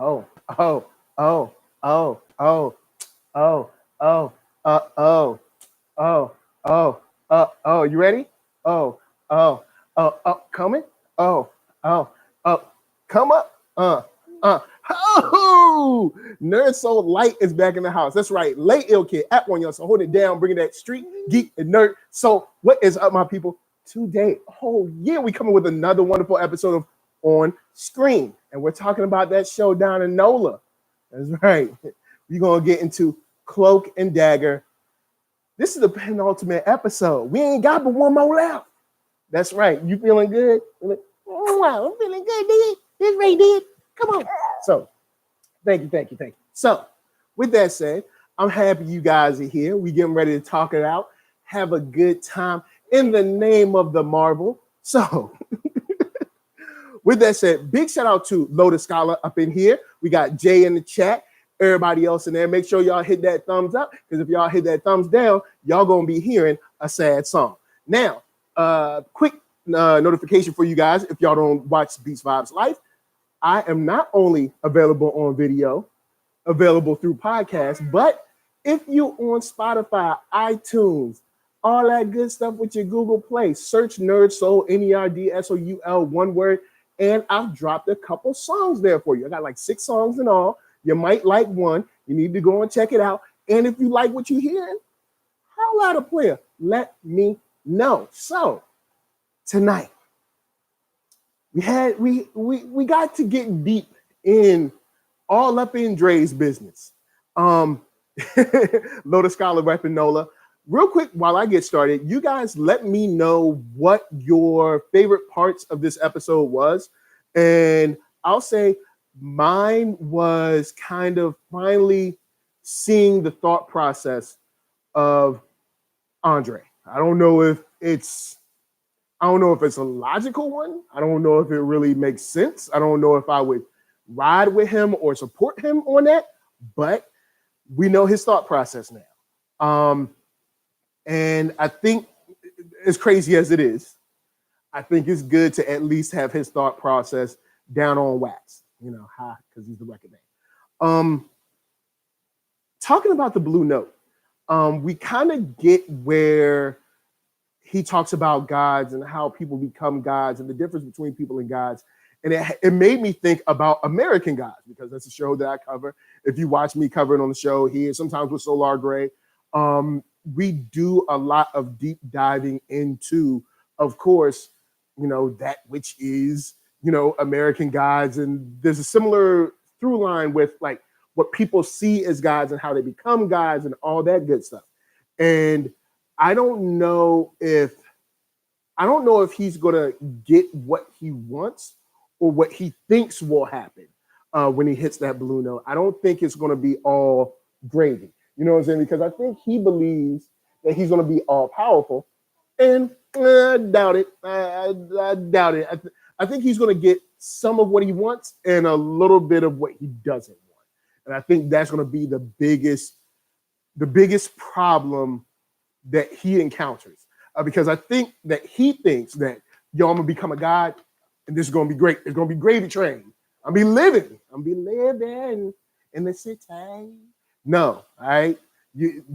Oh, oh, oh, oh, oh, oh, oh, oh, oh, oh. You ready? Oh, coming? Oh, oh, oh, come up. Oh, NERDSoul Light is back in the house. That's right. Lay Ill Kid at OneYoungsta, hold it down, bringing that street geek and nerd. So, what is up, my people? Today, oh yeah, we coming with another wonderful episode of On Screen, and we're talking about that show down in NOLA. That's right. We're gonna get into Cloak and Dagger. This is the penultimate episode. We ain't got but one more left. That's right. You feeling good? I'm feeling good, dude. This right, dude. Come on. So, thank you. So, with that said, I'm happy you guys are here. We getting ready to talk it out, have a good time in the name of the Marvel. So, with that said, big shout out to Lotus Scholar up in here. We got Jay in the chat. Everybody else in there, make sure y'all hit that thumbs up, because if y'all hit that thumbs down, y'all gonna be hearing a sad song. Now, quick notification for you guys, if y'all don't watch Beats Vibes Live, I am not only available on video, available through podcasts, but if you're on Spotify, iTunes, all that good stuff with your Google Play, search NERDSoul, NERDSoul, one word, and I've dropped a couple songs there for you. I got like 6 songs in all. You might like one. You need to go and check it out. And if you like what you're hearing, holla at a player. Let me know. So tonight, we got to get deep in all up in Dre's business. Lotus Scholar repping NOLA. Real quick, while I get started, you guys let me know what your favorite parts of this episode was. And I'll say mine was kind of finally seeing the thought process of Andre. I don't know if it's a logical one. I don't know if it really makes sense. I don't know if I would ride with him or support him on that, but we know his thought process now. And I think, as crazy as it is, I think it's good to at least have his thought process down on wax, because he's the record name. Talking about the Blue Note, we kind of get where he talks about gods and how people become gods and the difference between people and gods. And it made me think about American Gods, because that's a show that I cover. If you watch me cover it on the show here, sometimes with Solar Gray, we do a lot of deep diving into, of course, that which is, American gods. And there's a similar through line with like what people see as gods and how they become gods and all that good stuff. And I don't know if he's gonna get what he wants or what he thinks will happen when he hits that Blue Note. I don't think it's gonna be all gravy. You know what I'm saying? Because I think he believes that he's gonna be all powerful, and I doubt it. I doubt it. I think he's gonna get some of what he wants and a little bit of what he doesn't want. And I think that's gonna be the biggest problem that he encounters, because I think that he thinks that, I'm gonna become a god and this is gonna be great. It's gonna be gravy train. I'll be living in the city. No, all right.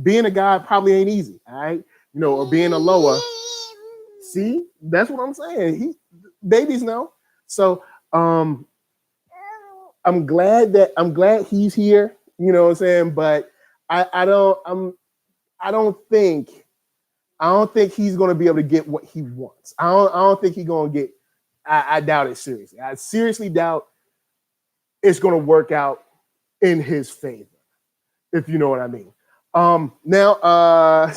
Being a god probably ain't easy, all right. Or being a lower. See, that's what I'm saying. Babies know. So I'm glad he's here. You know what I'm saying? But I don't think he's gonna be able to get what he wants. I don't think he's gonna get. I doubt it seriously. I seriously doubt it's gonna work out in his favor, if you know what I mean. Now,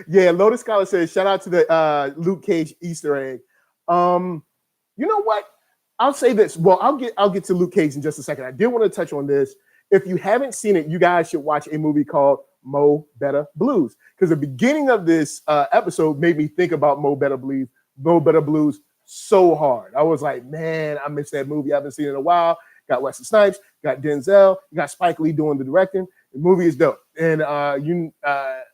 Lotus Scholar says, shout out to the Luke Cage Easter egg. You know what? I'll say this. Well, I'll get to Luke Cage in just a second. I did want to touch on this. If you haven't seen it, you guys should watch a movie called Mo Better Blues, because the beginning of this episode made me think about Mo Better Blues so hard. I was like, man, I missed that movie. I haven't seen it in a while. Got Wesley Snipes, got Denzel, you got Spike Lee doing the directing. The movie is dope. And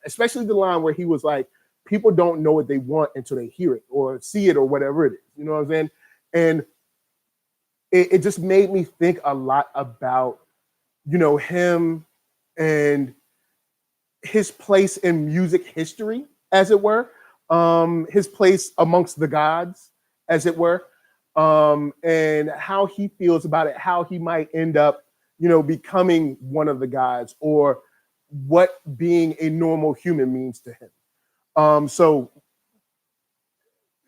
especially the line where he was like, people don't know what they want until they hear it or see it or whatever it is. You know what I'm saying? And it just made me think a lot about, him and his place in music history, as it were, his place amongst the gods, as it were, and how he feels about it, how he might end up, becoming one of the gods, or what being a normal human means to him. So,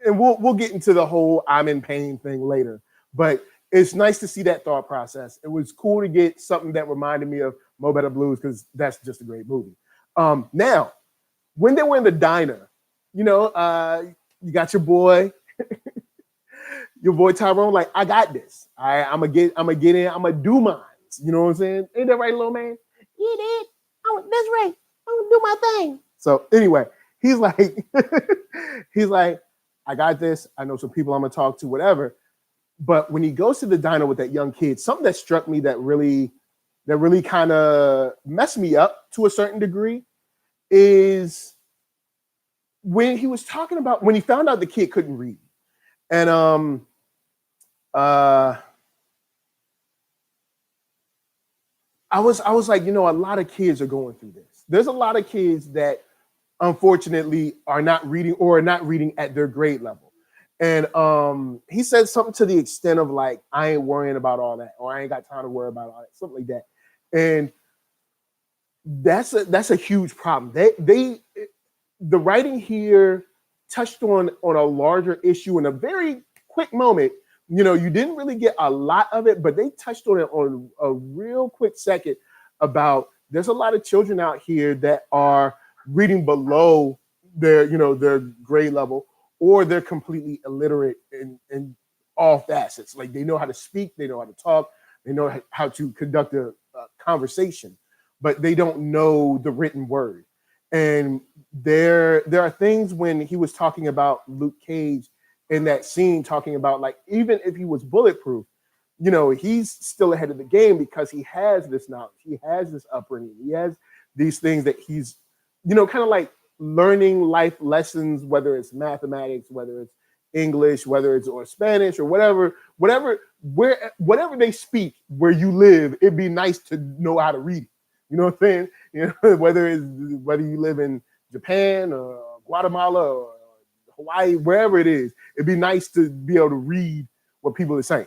and we'll get into the whole "I'm in pain" thing later, but it's nice to see that thought process. It was cool to get something that reminded me of Mo Better Blues, because that's just a great movie. Now, when they were in the diner, you got your boy, Tyrone, like, I got this. I'm gonna get in. I'm gonna do mine. You know what I'm saying? Ain't that right, little man? Yeah, Dad. That's right. I'm gonna do my thing. So anyway, he's like, I got this. I know some people I'm gonna talk to, whatever. But when he goes to the diner with that young kid, something that struck me that really kind of messed me up to a certain degree is when he was talking about when he found out the kid couldn't read. And I was like, a lot of kids are going through this. There's a lot of kids that unfortunately are not reading, or are not reading at their grade level. And he said something to the extent of like, I ain't worrying about all that, or I ain't got time to worry about all that, something like that. And that's a huge problem. The writing here touched on a larger issue in a very quick moment. You didn't really get a lot of it, but they touched on it on a real quick second about there's a lot of children out here that are reading below their grade level, or they're completely illiterate in all facets. Like, they know how to speak, they know how to talk, they know how to conduct a conversation, but they don't know the written word. And there are things when he was talking about Luke Cage in that scene, talking about, like, even if he was bulletproof, he's still ahead of the game because he has this knowledge, he has this upbringing, he has these things that he's, kind of like learning life lessons, whether it's mathematics, whether it's English, whether it's or Spanish, or whatever they speak where you live. It'd be nice to know how to read it. You know what I'm saying? Whether you live in Japan or Guatemala or Hawaii, wherever it is, it'd be nice to be able to read what people are saying.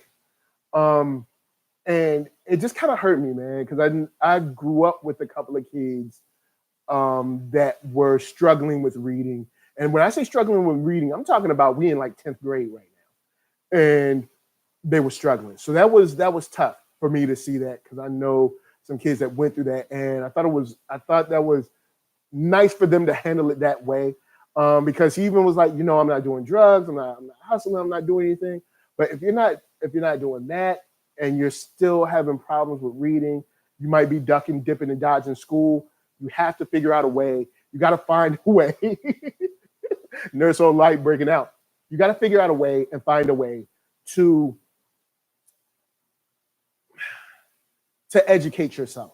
And it just kind of hurt me, man, because I grew up with a couple of kids that were struggling with reading. And when I say struggling with reading, I'm talking about we in like 10th grade right now. And they were struggling. So that was tough for me to see that, because I know some kids that went through that. And I thought that was nice for them to handle it that way. Because he even was like, I'm not doing drugs, I'm not hustling, I'm not doing anything. But if you're not doing that, and you're still having problems with reading, you might be ducking, dipping, and dodging school. You have to figure out a way. You got to find a way. NERDSoul light breaking out. You got to figure out a way and find a way to educate yourself.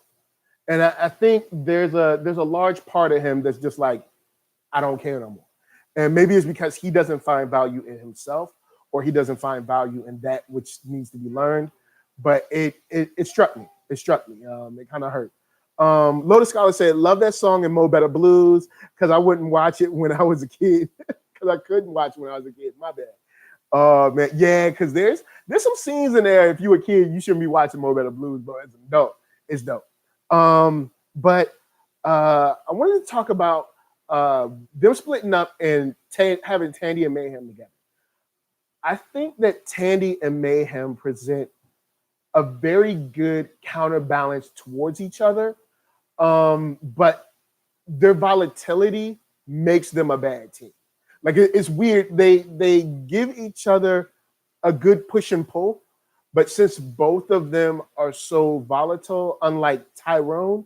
And I think there's a large part of him that's just like, I don't care no more. And maybe it's because he doesn't find value in himself, or he doesn't find value in that which needs to be learned. But it struck me. It struck me. It kind of hurt. Lotus Scholar said, love that song in Mo Better Blues, because I wouldn't watch it when I was a kid. Because I couldn't watch it when I was a kid. My bad. Man, yeah, because there's some scenes in there. If you were a kid, you shouldn't be watching Mo Better Blues, bro. It's dope. It's dope. But I wanted to talk about them splitting up and having Tandy and Mayhem together. I think that Tandy and Mayhem present a very good counterbalance towards each other, but their volatility makes them a bad team. Like, it's weird. They give each other a good push and pull, but since both of them are so volatile, unlike Tyrone,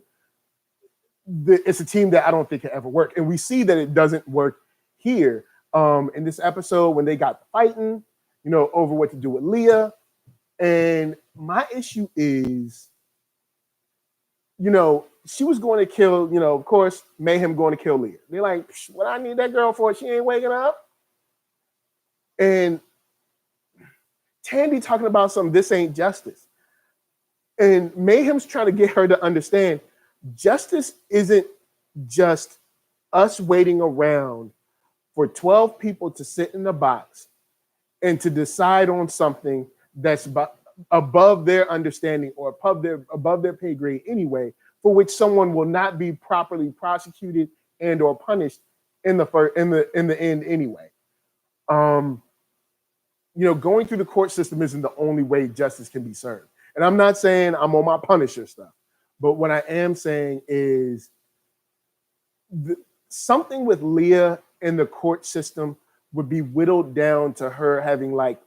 it's a team that I don't think can ever work. And we see that it doesn't work here. In this episode, when they got fighting, over what to do with Leah. And my issue is, she was going to kill, of course, Mayhem going to kill Leah. They're like, what I need that girl for? She ain't waking up. And Tandy talking about some this ain't justice. And Mayhem's trying to get her to understand justice isn't just us waiting around for 12 people to sit in the box and to decide on something that's above their understanding or above their pay grade anyway, for which someone will not be properly prosecuted and or punished in the end anyway. Going through the court system isn't the only way justice can be served. And I'm not saying I'm on my Punisher stuff, but what I am saying is something with Leah in the court system would be whittled down to her having like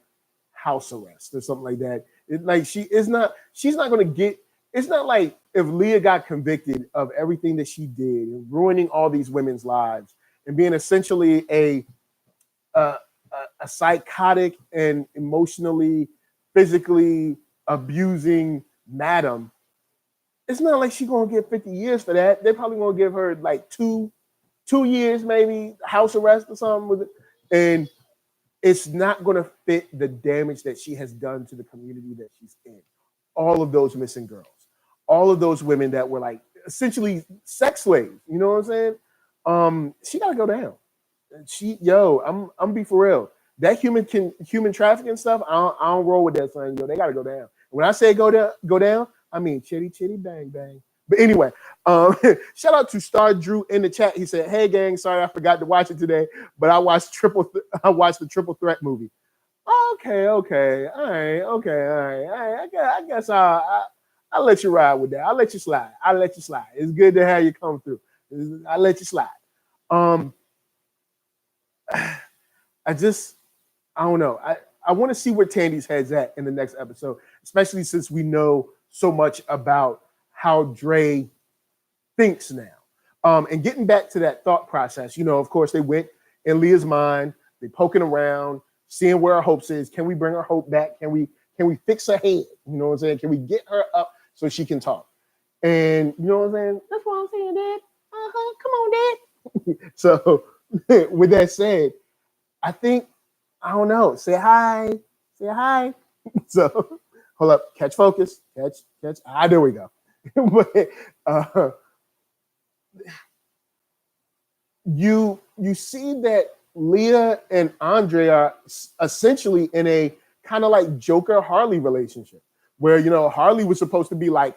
house arrest or something like that. She's not going to get, it's not like if Leah got convicted of everything that she did and ruining all these women's lives and being essentially a psychotic and emotionally, physically abusing madam. It's not like she's gonna get 50 years for that. They're probably gonna give her like two years, maybe house arrest or something with it. And it's not gonna fit the damage that she has done to the community that she's in. All of those missing girls, all of those women that were like essentially sex slaves. You know what I'm saying? She gotta go down. I'm be for real. That human trafficking stuff, I don't roll with that, son. They gotta go down. When I say go down, I mean chitty chitty bang bang. But anyway, shout out to Star Drew in the chat. He said, "Hey gang, sorry I forgot to watch it today, but I watched the Triple Threat movie." Okay, all right. I guess I'll let you ride with that. I'll let you slide. It's good to have you come through. I'll let you slide. I don't know. I want to see where Tandy's head's at in the next episode, especially since we know so much about how Dre thinks now. And getting back to that thought process, of course, they went in Leah's mind, they poking around, seeing where her hopes is. Can we bring her hope back? Can we fix her head? You know what I'm saying? Can we get her up so she can talk? And you know what I'm saying? That's what I'm saying, Dad. Come on, Dad. So with that said, I think, I don't know, say hi. So hold up, catch focus, catch. There we go. But you see that Leah and Andre are essentially in a kind of like Joker Harley relationship, where Harley was supposed to be like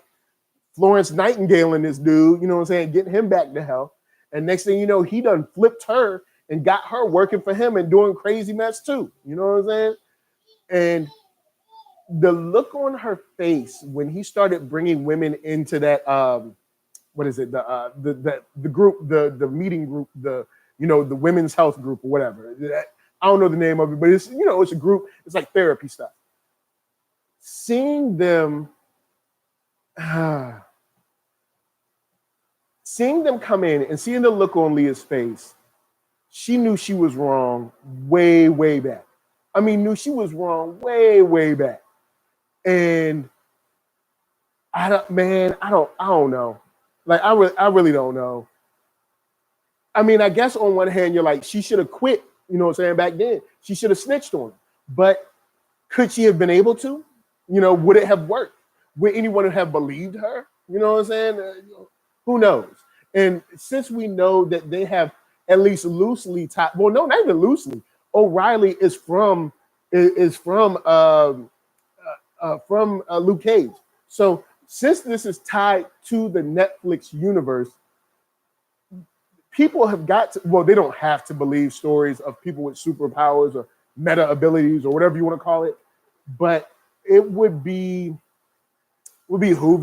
Florence Nightingale in this dude, you know what I'm saying, getting him back to health. And next thing you know, he done flipped her and got her working for him and doing crazy mess too. You know what I'm saying? And the look on her face when he started bringing women into that, what is it? The group, the meeting group, the women's health group or whatever. I don't know the name of it, but it's it's a group. It's like therapy stuff. Seeing them come in and seeing the look on Leah's face, she knew she was wrong way, way back. I mean, she was wrong way, way back. And I don't know. Like, I really don't know. I mean, I guess on one hand, you're like, she should have quit, you know what I'm saying, back then. She should have snitched on him. But could she have been able to? Would it have worked? Would anyone have believed her? You know what I'm saying? Who knows? And since we know that they have at least loosely tied, well, no, not even loosely. O'Reilly is from Luke Cage. So since this is tied to the Netflix universe, people have got to, well, they don't have to believe stories of people with superpowers or meta abilities or whatever you want to call it, but it would behoove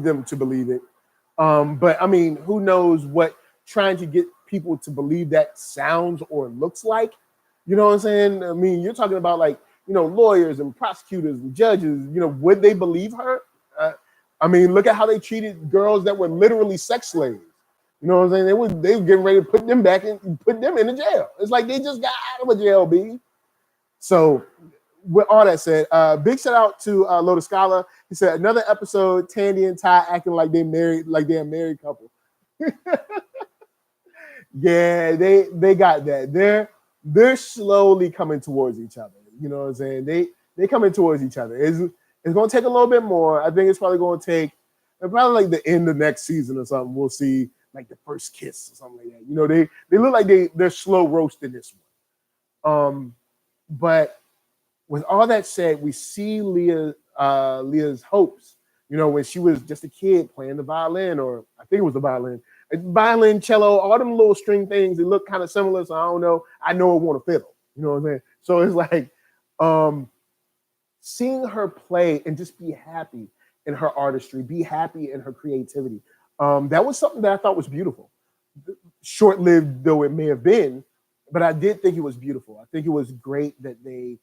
them to believe it. But I mean, who knows what trying to get people to believe that sounds or looks like? You know what I'm saying? I mean, you're talking about like, lawyers and prosecutors and judges, would they believe her? I mean, look at how they treated girls that were literally sex slaves. You know what I'm saying? They were getting ready to put them back in, put them in the jail. It's like they just got out of a jail, B. So with all that said, big shout out to Lotus Scholar. He said another episode, Tandy and Ty acting like they're a married couple. Yeah, they got that. They're slowly coming towards each other. You know what I'm saying? They're coming towards each other. It's going to take a little bit more. I think it's probably going to take probably like the end of next season or something. We'll see like the first kiss or something like that. You know, they look like they're slow roasting this one. But with all that said, we see Leah's hopes. You know, when she was just a kid playing the violin, or I think it was the violin, cello, all them little string things. They look kind of similar, so I don't know. I know it want a fiddle. You know what I'm saying? So it's like seeing her play and just be happy in her artistry, be happy in her creativity. That was something that I thought was beautiful. Short-lived though it may have been, but I did think it was beautiful. I think it was great that they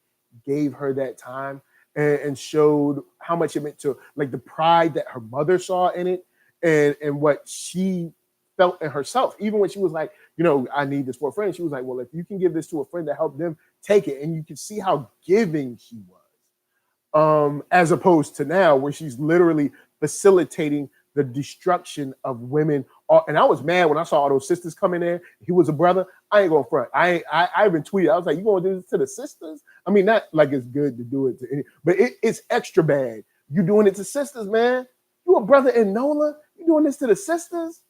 gave her that time and showed how much it meant to, like, the pride that her mother saw in it and what she felt in herself. Even when she was like, you know, I need this for a friend. She was like, well, if you can give this to a friend to help them, take it. And you can see how giving she was, as opposed to now where she's literally facilitating the destruction of women. And I was mad when I saw all those sisters come in there. He was a brother. I ain't going front. I even tweeted. I was like, you going to do this to the sisters? I mean, not like it's good to do it to any, but it's extra bad. You doing it to sisters, man. You a brother in NOLA? You doing this to the sisters?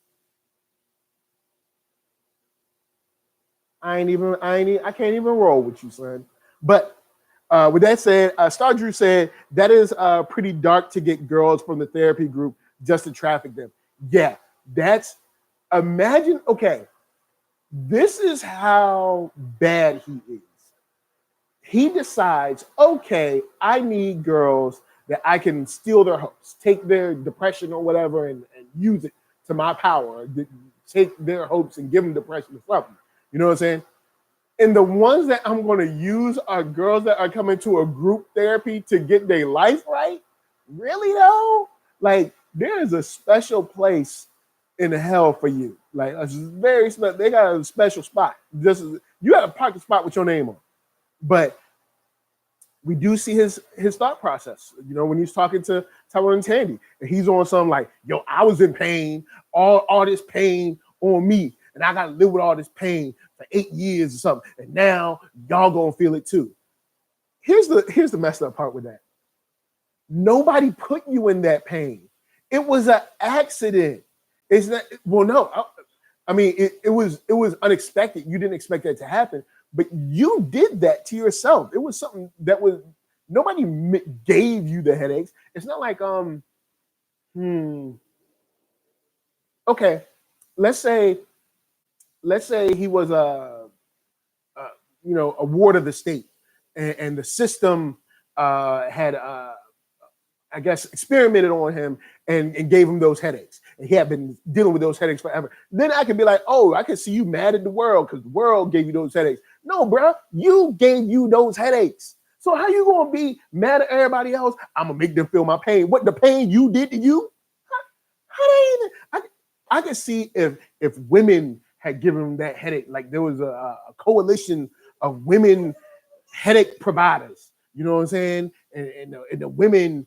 I can't even roll with you, son. But with that said, Star Drew said that is pretty dark to get girls from the therapy group just to traffic them. Yeah, imagine, okay, this is how bad he is. He decides, okay, I need girls that I can steal their hopes, take their depression or whatever and use it to my power, take their hopes and give them depression or something. You know what I'm saying? And the ones that I'm going to use are girls that are coming to a group therapy to get their life right. Really though? Like, there is a special place in hell for you. Like, a very special. They got a special spot. You got a pocket spot with your name on. But we do see his thought process. You know, when he's talking to Tyrone and Tandy, and he's on something like, "Yo, I was in pain. All this pain on me, and I got to live with all this pain for 8 years or something. And now y'all gonna feel it too." Here's the messed up part with that. Nobody put you in that pain. It was an accident. It's not. Well, no. I mean, it was unexpected. You didn't expect that to happen, but you did that to yourself. It was something that was nobody gave you the headaches. It's not like Okay, let's say he was a ward of the state, and the system had I guess experimented on him and gave him those headaches, and he had been dealing with those headaches forever. Then I could be like, oh, I can see you mad at the world because the world gave you those headaches. No, bro, you gave you those headaches. So how you gonna be mad at everybody else? I'm gonna make them feel my pain. What, the pain you did to you? I could see if women had given him that headache, like there was a coalition of women headache providers. You know what I'm saying? And the women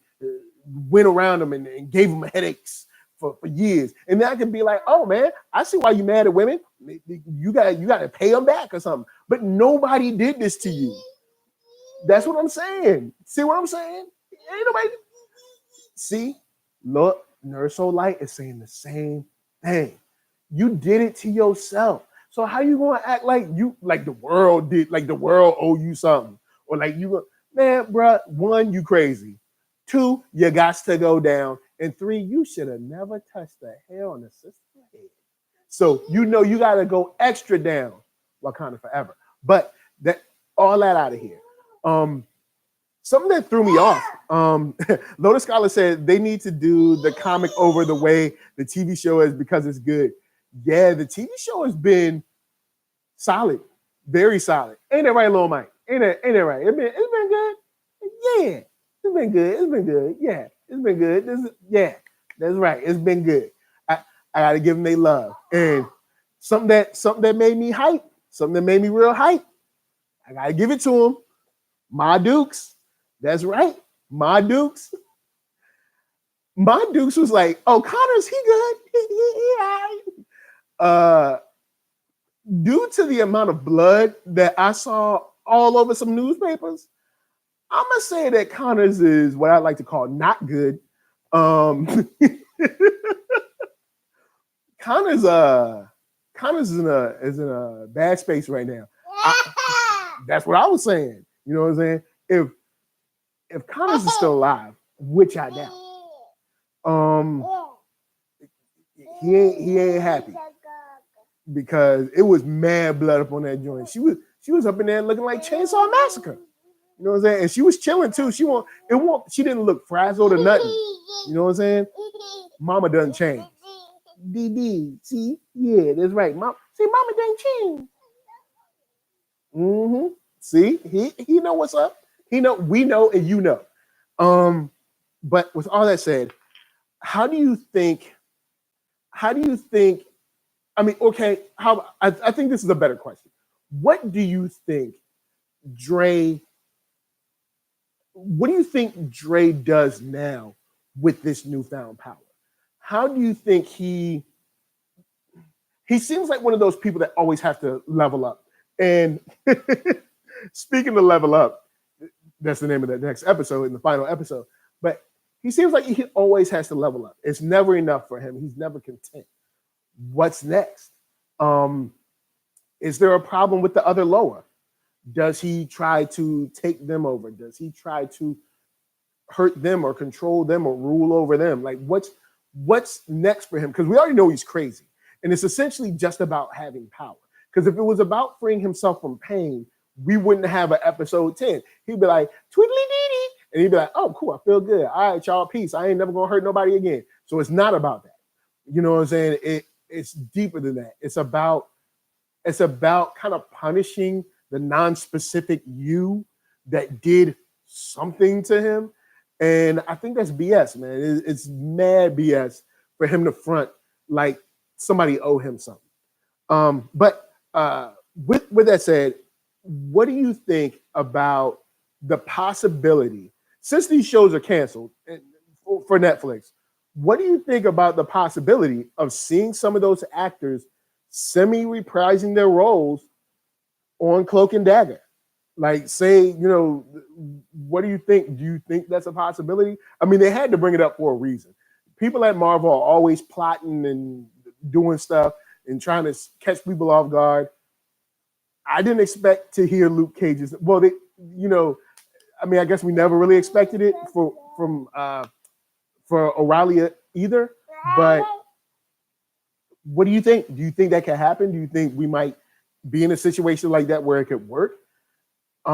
went around him and gave him headaches for years. And then I could be like, oh man, I see why you mad at women. You got to pay them back or something. But nobody did this to you. That's what I'm saying. See what I'm saying? Ain't nobody. See, look, NERDSoul Light is saying the same thing. You did it to yourself. So how you gonna act like the world did, like the world owe you something, or like you? Man, bruh, 1, you crazy. 2, you got to go down. And 3, you should have never touched the hair on the sister's head. So you know you got to go extra down. Wakanda forever. But all that out of here. Something that threw me off. Lotus Scholar said they need to do the comic over the way the TV show is because it's good. Yeah, the TV show has been solid, very solid. Ain't that right, Lil Mike? Ain't that right? It's been good. Yeah, it's been good. It's been good. Yeah, it's been good. That's right. It's been good. I gotta give them their love. And something that made me hype, something that made me real hype. I gotta give it to them. My Dukes. That's right. My Dukes. My Dukes was like, oh, Connor's, he good. He all right. Due to the amount of blood that I saw all over some newspapers, I'm gonna say that Connors is what I like to call not good. Connors Connors is in a bad space right now. That's what I was saying. You know what I'm saying? If Connors is still alive, which I doubt, he ain't happy because it was mad blood up on that joint. She was up in there looking like Chainsaw Massacre. You know what I'm saying? And she was chilling too. She didn't look frazzled or nothing. You know what I'm saying? Mama doesn't change. DD, see? Yeah, that's right. Mama doesn't change. Mm-hmm. See, he know what's up. We know, and you know. But with all that said, how do you think? I mean, okay, I think this is a better question. What do you think Dre does now with this newfound power? How do you think he seems like one of those people that always have to level up? And speaking of level up, that's the name of the next episode, in the final episode. But he seems like he always has to level up. It's never enough for him. He's never content. What's next? Is there a problem with the other lower? Does he try to take them over? Does he try to hurt them or control them or rule over them? Like what's next for him? Because we already know he's crazy. And it's essentially just about having power. Because if it was about freeing himself from pain, we wouldn't have an episode 10. He'd be like, twiddly dee, and he'd be like, oh, cool, I feel good. All right, y'all, peace. I ain't never gonna hurt nobody again. So it's not about that. You know what I'm saying? It's deeper than that. It's about kind of punishing the non-specific you that did something to him. And I think that's BS, man. It's mad BS for him to front like somebody owe him something. But with that said, what do you think about the possibility, since these shows are canceled for Netflix, what do you think about the possibility of seeing some of those actors semi-reprising their roles on Cloak and Dagger? Like, say, what do you think? Do you think that's a possibility? I mean, they had to bring it up for a reason. People at Marvel are always plotting and doing stuff and trying to catch people off guard. I didn't expect to hear Luke Cage's. Well, I guess we never really expected it for Aurelia either. But what do you think? Do you think that can happen? Do you think we might be in a situation like that where it could work? I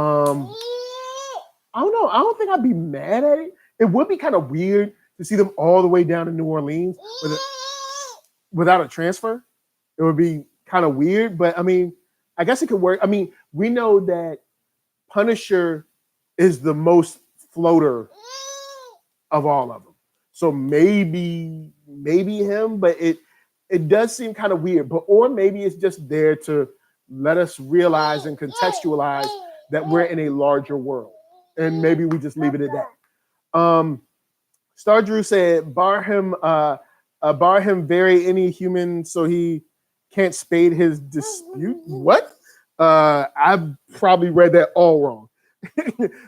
don't know. I don't think I'd be mad at it. It would be kind of weird to see them all the way down in New Orleans without a transfer. It would be kind of weird, but I mean, I guess it could work. I mean, we know that Punisher is the most floater of all of them. So maybe him, but it does seem kind of weird. Or maybe it's just there to let us realize and contextualize that we're in a larger world. And maybe we just leave it at that. Star Drew said, bar him vary any human so he can't spade his dispute. What? I probably read that all wrong.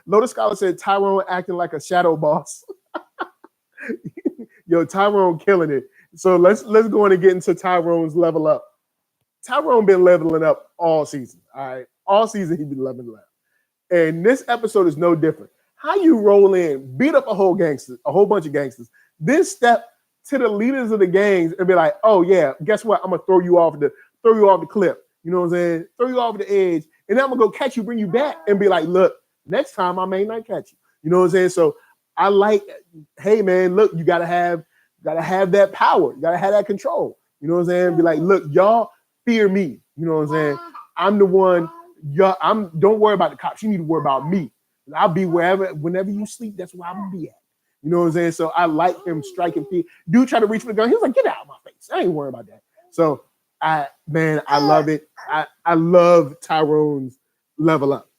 Lotus Scholar said Tyrone acting like a shadow boss. Yo, Tyrone killing it. So let's go in and get into Tyrone's level up. Tyrone been leveling up all season. All right, all season he been leveling up, and this episode is no different. How you roll in, beat up a whole bunch of gangsters, then step to the leaders of the gangs and be like, "Oh yeah, guess what? I'm gonna throw you off the cliff. You know what I'm saying? Throw you off the edge, and then I'm gonna go catch you, bring you back, and be like, look, next time I may not catch you. You know what I'm saying? So I like, hey man, look, you gotta have that power, you gotta have that control. You know what I'm saying? Be like, look, y'all fear me. You know what I'm saying? I'm the one. Y'all, don't worry about the cops. You need to worry about me. I'll be whenever you sleep. That's where I'm gonna be at. You know what I'm saying? So I like him striking fear. Dude tried to reach for the gun. He was like, get out of my face. I ain't worried about that. So I love it. I love Tyrone's level up.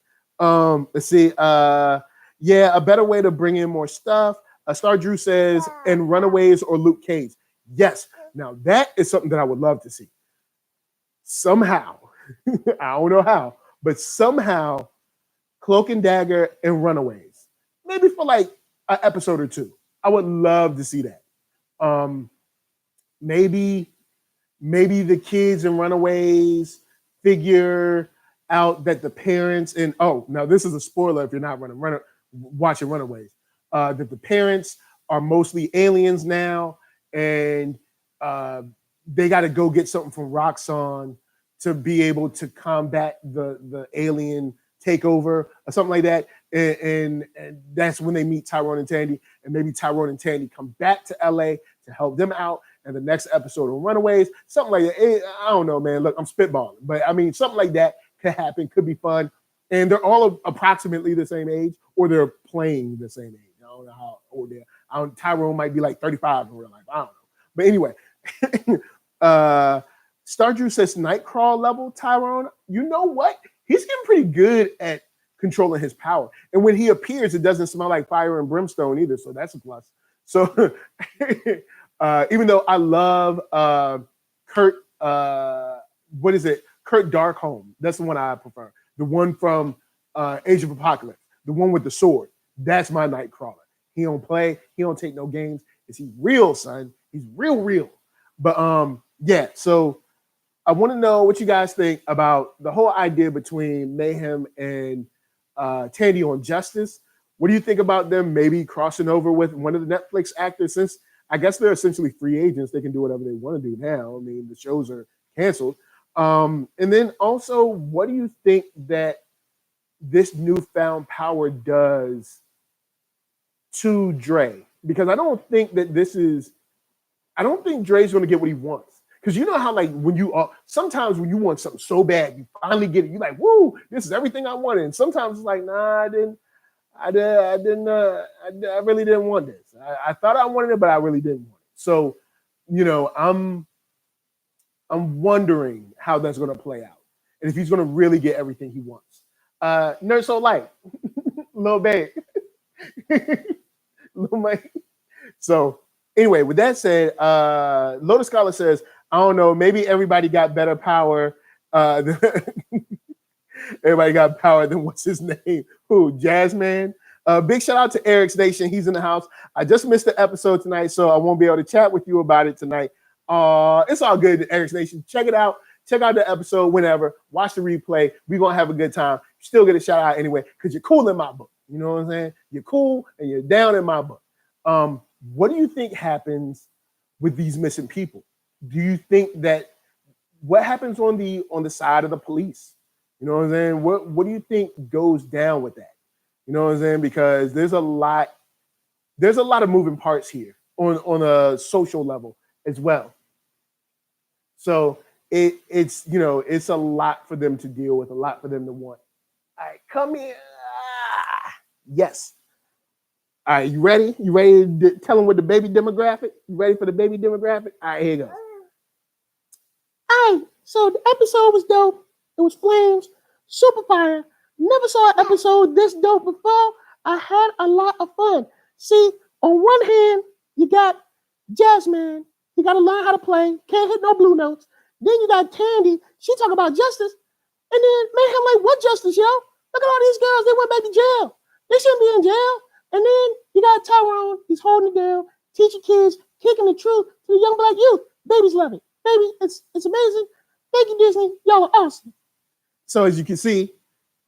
Let's see. A better way to bring in more stuff. Star Drew says, and Runaways or Luke Cage. Yes. Now that is something that I would love to see. Somehow, I don't know how, but somehow Cloak and Dagger and Runaways maybe for like an episode or two. I would love to see that. Maybe the kids and Runaways figure out that the parents and now this is a spoiler if you're not watching Runaways, that the parents are mostly aliens now, and they got to go get something from Roxxon to be able to combat the alien takeover or something like that. And that's when they meet Tyrone and Tandy, and maybe Tyrone and Tandy come back to LA to help them out. And the next episode of Runaways, something like that. I don't know, man. Look, I'm spitballing, but I mean, something like that could happen, could be fun. And they're all approximately the same age, or they're playing the same age. I don't know how old they are. Tyrone might be like 35 in real life. I don't know. But anyway, Stardrew says Nightcrawl level Tyrone. You know what? He's getting pretty good at controlling his power. And when he appears, it doesn't smell like fire and brimstone either. So that's a plus. So even though I love Kurt, what is it? Kurt Darkholme. That's the one I prefer. The one from Age of Apocalypse. The one with the sword. That's my Nightcrawler. He don't play. He don't take no games. Is he real, son? He's real. But yeah, so I want to know what you guys think about the whole idea between Mayhem and Tandy on Justice. What do you think about them maybe crossing over with one of the Netflix actors? Since I guess they're essentially free agents, they can do whatever they want to do now. I mean, the shows are canceled. And then also, what do you think that this newfound power does to Dre? Because I don't think Dre's going to get what he wants. Because you know how, like, when you are sometimes when you want something so bad, you finally get it. You're like, woo, this is everything I wanted. And sometimes it's like, nah, I really didn't want this. I thought I wanted it, but I really didn't want it. So, you know, I'm wondering how that's going to play out, and if he's going to really get everything he wants. NERDSoul Light, Lil Babe, Lil Mike. So anyway, with that said, Lotus Scholar says, I don't know, maybe everybody got better power. Everybody got power than what's his name? Who? Jazzman. Big shout out to Eric's Nation. He's in the house. I just missed the episode tonight, so I won't be able to chat with you about it tonight. It's all good, Eric's Nation. Check it out. Check out the episode whenever. Watch the replay. We're going to have a good time. Still get a shout out anyway, because you're cool in my book. You know what I'm saying? You're cool and you're down in my book. What do you think happens with these missing people? Do you think that what happens on the side of the police? You know what I'm saying? What do you think goes down with that? You know what I'm saying? Because there's a lot of moving parts here on a social level as well. So it's a lot for them to deal with, a lot for them to want. All right, come here. Yes. All right, you ready? You ready to tell them what the baby demographic? You ready for the baby demographic? All right, here you go. All right, so the episode was dope. It was flames, super fire. Never saw an episode this dope before. I had a lot of fun. See, on one hand, you got Jasmine. You got to learn how to play. Can't hit no blue notes. Then you got Tandy. She talk about justice. And then, man, I'm like, what justice, yo? Look at all these girls. They went back to jail. They shouldn't be in jail. And then you got Tyrone. He's holding it down, teaching kids, kicking the truth to the young black youth. Babies love it. Baby, it's amazing. Thank you, Disney. Y'all are awesome. So as you can see,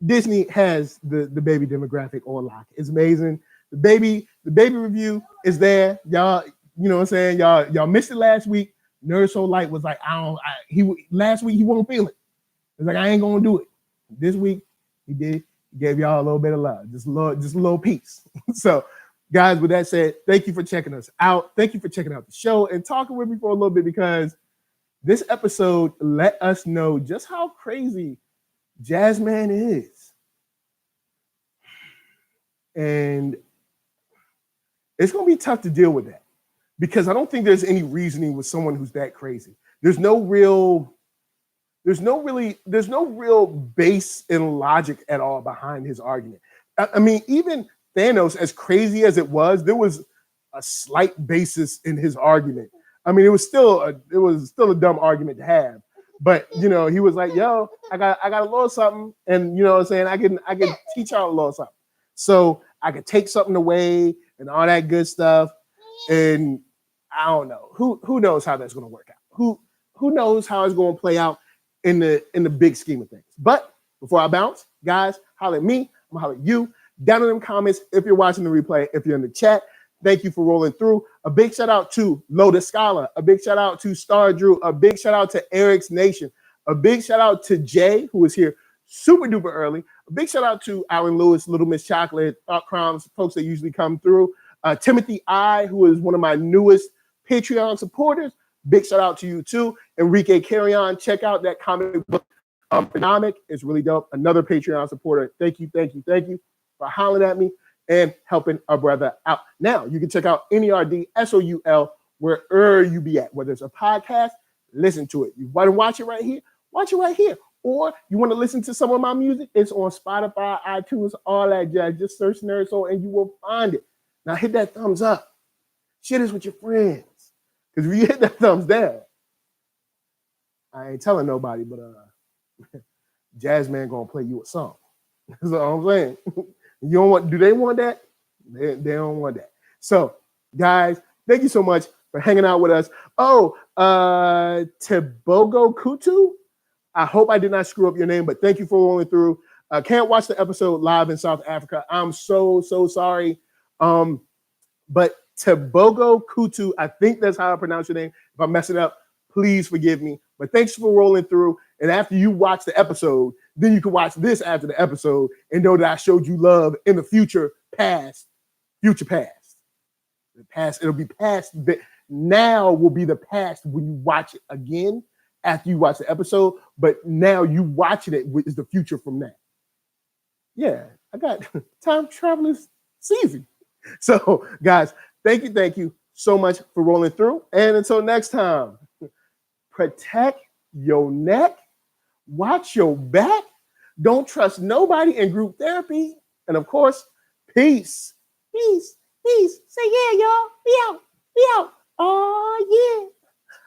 Disney has the baby demographic on lock. It's amazing. The baby review is there. Y'all, you know what I'm saying? Y'all missed it last week. NERDSoul Light was like, last week he won't feel it. It's like, I ain't gonna do it. This week he did. He gave y'all a little bit of love, just a little piece. So, guys, with that said, thank you for checking us out. Thank you for checking out the show and talking with me for a little bit, because this episode let us know just how crazy Jazzman is. And it's going to be tough to deal with that, because I don't think there's any reasoning with someone who's that crazy. There's no real base in logic at all behind his argument. I mean, even Thanos, as crazy as it was, there was a slight basis in his argument. I mean, it was still a dumb argument to have. But he was like, "Yo, I got a little something," and you know what I'm saying, I can teach y'all a little something. So I could take something away and all that good stuff. And I don't know. Who knows how that's going to work out? Who knows how it's going to play out in the big scheme of things. But before I bounce, guys, holler at me. I'm going to holler at you. Down in them comments, if you're watching the replay, if you're in the chat, thank you for rolling through. A big shout out to Lotus Scholar. A big shout out to Star Drew. A big shout out to Eric's Nation. A big shout out to Jay, who is here super duper early. A big shout out to Alan Lewis, Little Miss Chocolate, Thought Crimes, folks that usually come through. Timothy I, who is one of my newest Patreon supporters. Big shout out to you too. Enrique Carrion, check out that comic book. Economic is really dope. Another Patreon supporter. Thank you for hollering at me and helping our brother out. Now, you can check out NERDSoul wherever you be at. Whether it's a podcast, listen to it. You want to watch it right here? Watch it right here. Or you want to listen to some of my music? It's on Spotify, iTunes, all that jazz. Just search NERDSoul and you will find it. Now hit that thumbs up. Share this with your friends. Because if you hit that thumbs down, I ain't telling nobody, but Jazzman gonna play you a song. That's all I'm saying. You don't want? Do they want that? They don't want that. So, guys, thank you so much for hanging out with us. Oh, Tebogo Kutu. I hope I did not screw up your name, but thank you for rolling through. Can't watch the episode live in South Africa. I'm so sorry. But Tebogo Kutu, I think that's how I pronounce your name. If I mess it up, please forgive me. But thanks for rolling through. And after you watch the episode, then you can watch this after the episode and know that I showed you love in the future past. The past, it'll be past. Now will be the past when you watch it again after you watch the episode. But now you watching it is the future from that. Yeah, I got time travelers season. So, guys, thank you so much for rolling through. And until next time, protect your neck, watch your back, don't trust nobody in group therapy, and of course, peace.